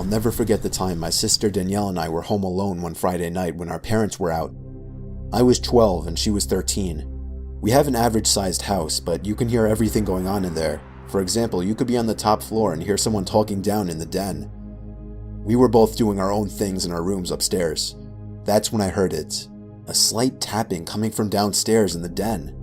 I'll never forget the time my sister Danielle and I were home alone one Friday night when our parents were out. I was 12 and she was 13. We have an average-sized house, but you can hear everything going on in there. For example, you could be on the top floor and hear someone talking down in the den. We were both doing our own things in our rooms upstairs. That's when I heard it. A slight tapping coming from downstairs in the den.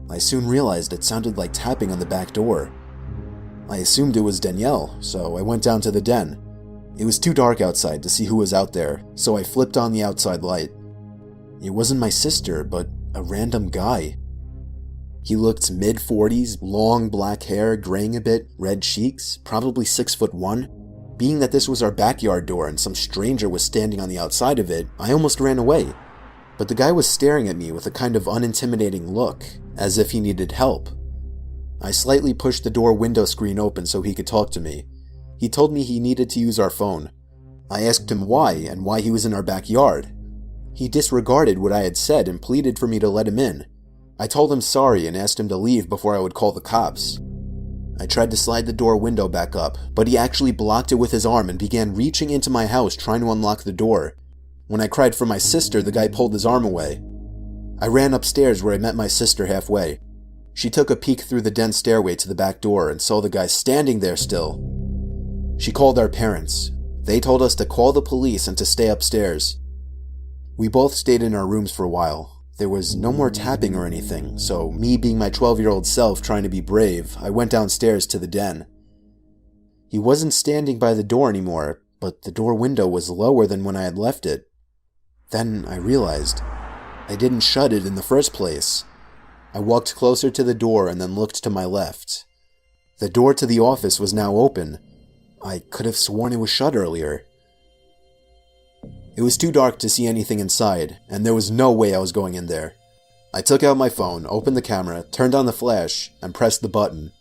I soon realized it sounded like tapping on the back door. I assumed it was Danielle, so I went down to the den. It was too dark outside to see who was out there, so I flipped on the outside light. It wasn't my sister, but a random guy. He looked mid-40s, long black hair, graying a bit, red cheeks, probably 6'1". Being that this was our backyard door and some stranger was standing on the outside of it, I almost ran away. But the guy was staring at me with a kind of unintimidating look, as if he needed help. I slightly pushed the door window screen open so he could talk to me. He told me he needed to use our phone. I asked him why and why he was in our backyard. He disregarded what I had said and pleaded for me to let him in. I told him sorry and asked him to leave before I would call the cops. I tried to slide the door window back up, but he actually blocked it with his arm and began reaching into my house trying to unlock the door. When I cried for my sister, the guy pulled his arm away. I ran upstairs where I met my sister halfway. She took a peek through the den stairway to the back door and saw the guy standing there still. She called our parents. They told us to call the police and to stay upstairs. We both stayed in our rooms for a while. There was no more tapping or anything, so me being my 12-year-old self trying to be brave, I went downstairs to the den. He wasn't standing by the door anymore, but the door window was lower than when I had left it. Then I realized I didn't shut it in the first place. I walked closer to the door and then looked to my left. The door to the office was now open. I could have sworn it was shut earlier. It was too dark to see anything inside, and there was no way I was going in there. I took out my phone, opened the camera, turned on the flash, and pressed the button.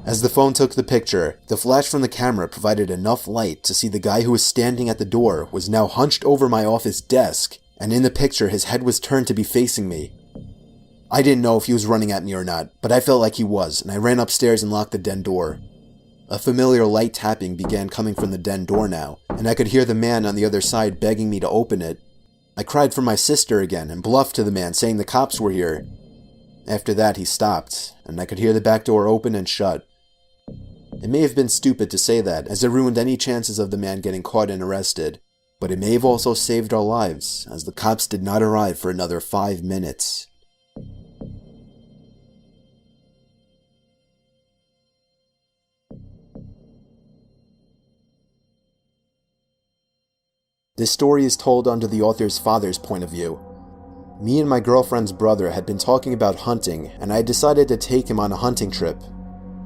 As the phone took the picture, the flash from the camera provided enough light to see the guy who was standing at the door was now hunched over my office desk, and in the picture his head was turned to be facing me. I didn't know if he was running at me or not, but I felt like he was, and I ran upstairs and locked the den door. A familiar light tapping began coming from the den door now, and I could hear the man on the other side begging me to open it. I cried for my sister again and bluffed to the man, saying the cops were here. After that, he stopped, and I could hear the back door open and shut. It may have been stupid to say that, as it ruined any chances of the man getting caught and arrested, but it may have also saved our lives, as the cops did not arrive for another 5 minutes. This story is told under the author's father's point of view. Me and my girlfriend's brother had been talking about hunting, and I had decided to take him on a hunting trip.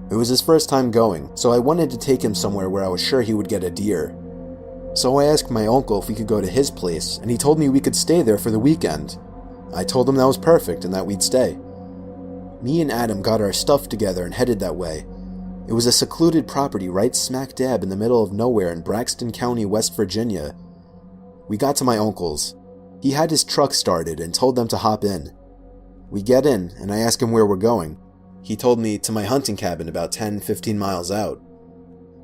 It was his first time going, so I wanted to take him somewhere where I was sure he would get a deer. So I asked my uncle if we could go to his place, and he told me we could stay there for the weekend. I told him that was perfect and that we'd stay. Me and Adam got our stuff together and headed that way. It was a secluded property right smack dab in the middle of nowhere in Braxton County, West Virginia. We got to my uncle's. He had his truck started and told them to hop in. We get in, and I ask him where we're going. He told me to my hunting cabin about 10-15 miles out.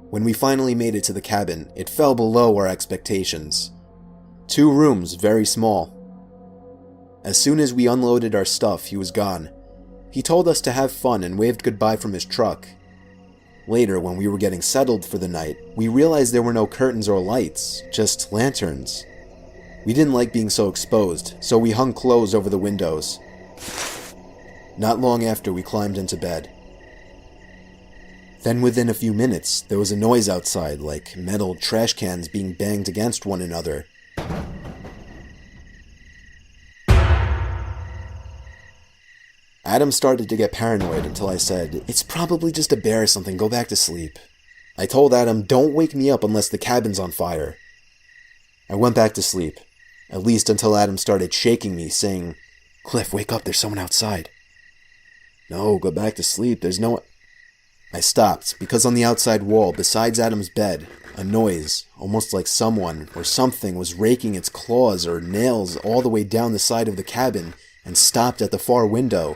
When we finally made it to the cabin, it fell below our expectations. 2 rooms, very small. As soon as we unloaded our stuff, he was gone. He told us to have fun and waved goodbye from his truck. Later, when we were getting settled for the night, we realized there were no curtains or lights, just lanterns. We didn't like being so exposed, so we hung clothes over the windows. Not long after, we climbed into bed. Then within a few minutes, there was a noise outside, like metal trash cans being banged against one another. Adam started to get paranoid until I said, "It's probably just a bear or something, go back to sleep." I told Adam, "Don't wake me up unless the cabin's on fire." I went back to sleep, at least until Adam started shaking me, saying, "Cliff, wake up, there's someone outside." "No, go back to sleep, there's no one." I stopped because on the outside wall, besides Adam's bed, a noise, almost like someone or something was raking its claws or nails all the way down the side of the cabin and stopped at the far window.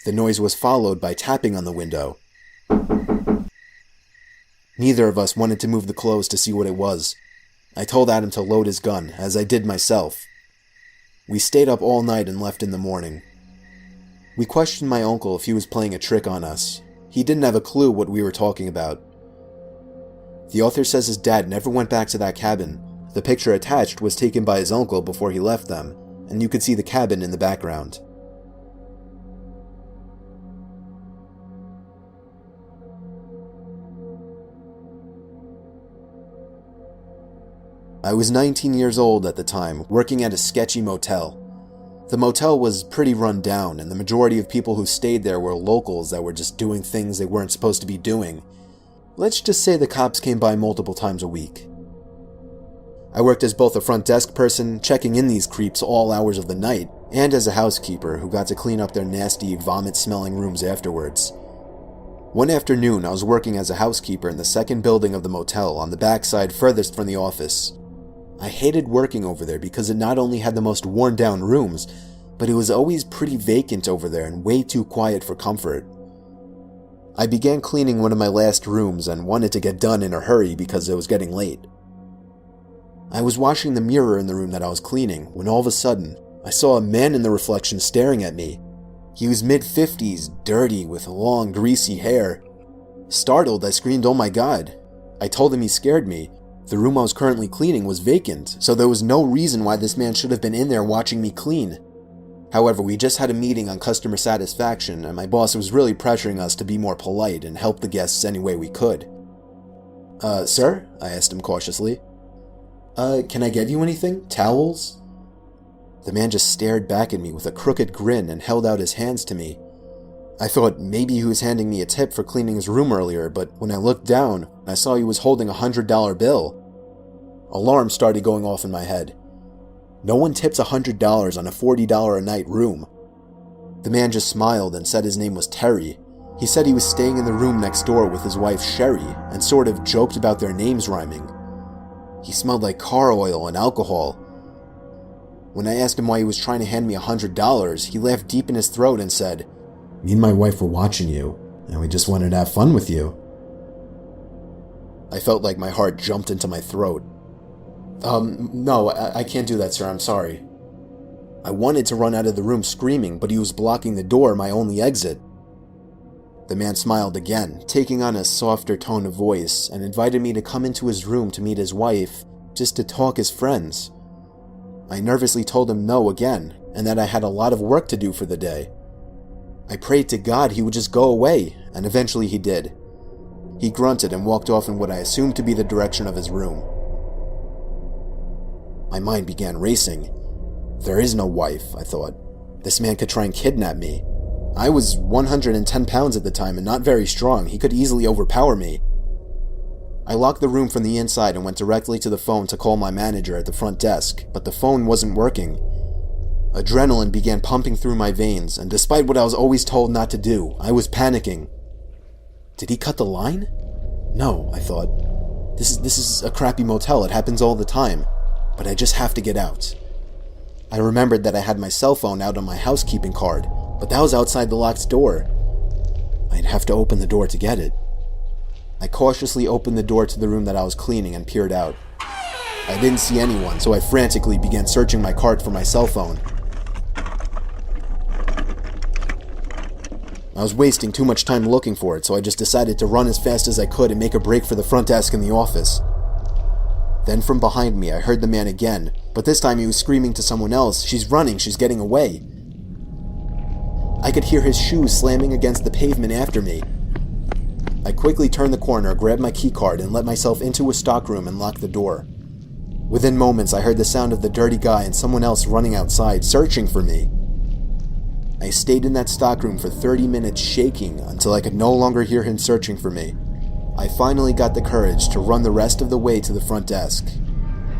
The noise was followed by tapping on the window. Neither of us wanted to move the clothes to see what it was. I told Adam to load his gun, as I did myself. We stayed up all night and left in the morning. We questioned my uncle if he was playing a trick on us. He didn't have a clue what we were talking about. The author says his dad never went back to that cabin. The picture attached was taken by his uncle before he left them, and you could see the cabin in the background. I was 19 years old at the time, working at a sketchy motel. The motel was pretty run down, and the majority of people who stayed there were locals that were just doing things they weren't supposed to be doing. Let's just say the cops came by multiple times a week. I worked as both a front desk person, checking in these creeps all hours of the night, and as a housekeeper who got to clean up their nasty, vomit-smelling rooms afterwards. One afternoon, I was working as a housekeeper in the second building of the motel on the backside furthest from the office. I hated working over there because it not only had the most worn-down rooms, but it was always pretty vacant over there and way too quiet for comfort. I began cleaning one of my last rooms and wanted to get done in a hurry because it was getting late. I was washing the mirror in the room that I was cleaning when all of a sudden, I saw a man in the reflection staring at me. He was mid-50s, dirty, with long, greasy hair. Startled, I screamed, "Oh my God." I told him he scared me. The room I was currently cleaning was vacant, so there was no reason why this man should have been in there watching me clean. However, we just had a meeting on customer satisfaction, and my boss was really pressuring us to be more polite and help the guests any way we could. Sir?" I asked him cautiously. Can I get you anything? Towels?" The man just stared back at me with a crooked grin and held out his hands to me. I thought maybe he was handing me a tip for cleaning his room earlier, but when I looked down, I saw he was holding a $100 bill. Alarms started going off in my head. No one tips $100 on a $40 a night room. The man just smiled and said his name was Terry. He said he was staying in the room next door with his wife Sherry and sort of joked about their names rhyming. He smelled like car oil and alcohol. When I asked him why he was trying to hand me $100, he laughed deep in his throat and said, "Me and my wife were watching you, and we just wanted to have fun with you." I felt like my heart jumped into my throat. No, I can't do that, sir, I'm sorry." I wanted to run out of the room screaming, but he was blocking the door, my only exit. The man smiled again, taking on a softer tone of voice, and invited me to come into his room to meet his wife, just to talk as friends. I nervously told him no again, and that I had a lot of work to do for the day. I prayed to God he would just go away, and eventually he did. He grunted and walked off in what I assumed to be the direction of his room. My mind began racing. There is no wife, I thought. This man could try and kidnap me. I was 110 pounds at the time and not very strong. He could easily overpower me. I locked the room from the inside and went directly to the phone to call my manager at the front desk, but the phone wasn't working. Adrenaline began pumping through my veins, and despite what I was always told not to do, I was panicking. Did he cut the line? No, I thought. This is a crappy motel. It happens all the time. But I just have to get out. I remembered that I had my cell phone out on my housekeeping card, but that was outside the locked door. I'd have to open the door to get it. I cautiously opened the door to the room that I was cleaning and peered out. I didn't see anyone, so I frantically began searching my cart for my cell phone. I was wasting too much time looking for it, so I just decided to run as fast as I could and make a break for the front desk in the office. Then from behind me, I heard the man again, but this time he was screaming to someone else, "She's running, she's getting away." I could hear his shoes slamming against the pavement after me. I quickly turned the corner, grabbed my keycard, and let myself into a stockroom and locked the door. Within moments, I heard the sound of the dirty guy and someone else running outside, searching for me. I stayed in that stockroom for 30 minutes shaking until I could no longer hear him searching for me. I finally got the courage to run the rest of the way to the front desk.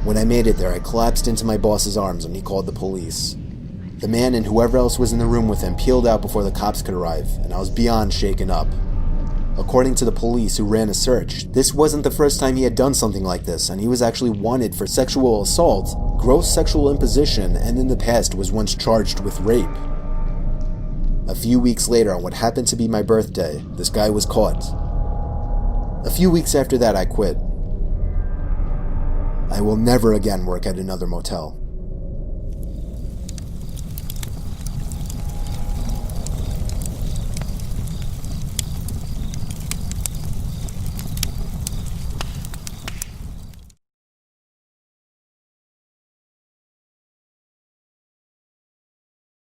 When I made it there, I collapsed into my boss's arms and he called the police. The man and whoever else was in the room with him peeled out before the cops could arrive, and I was beyond shaken up. According to the police who ran a search, this wasn't the first time he had done something like this, and he was actually wanted for sexual assault, gross sexual imposition, and in the past was once charged with rape. A few weeks later, on what happened to be my birthday, this guy was caught. A few weeks after that, I quit. I will never again work at another motel.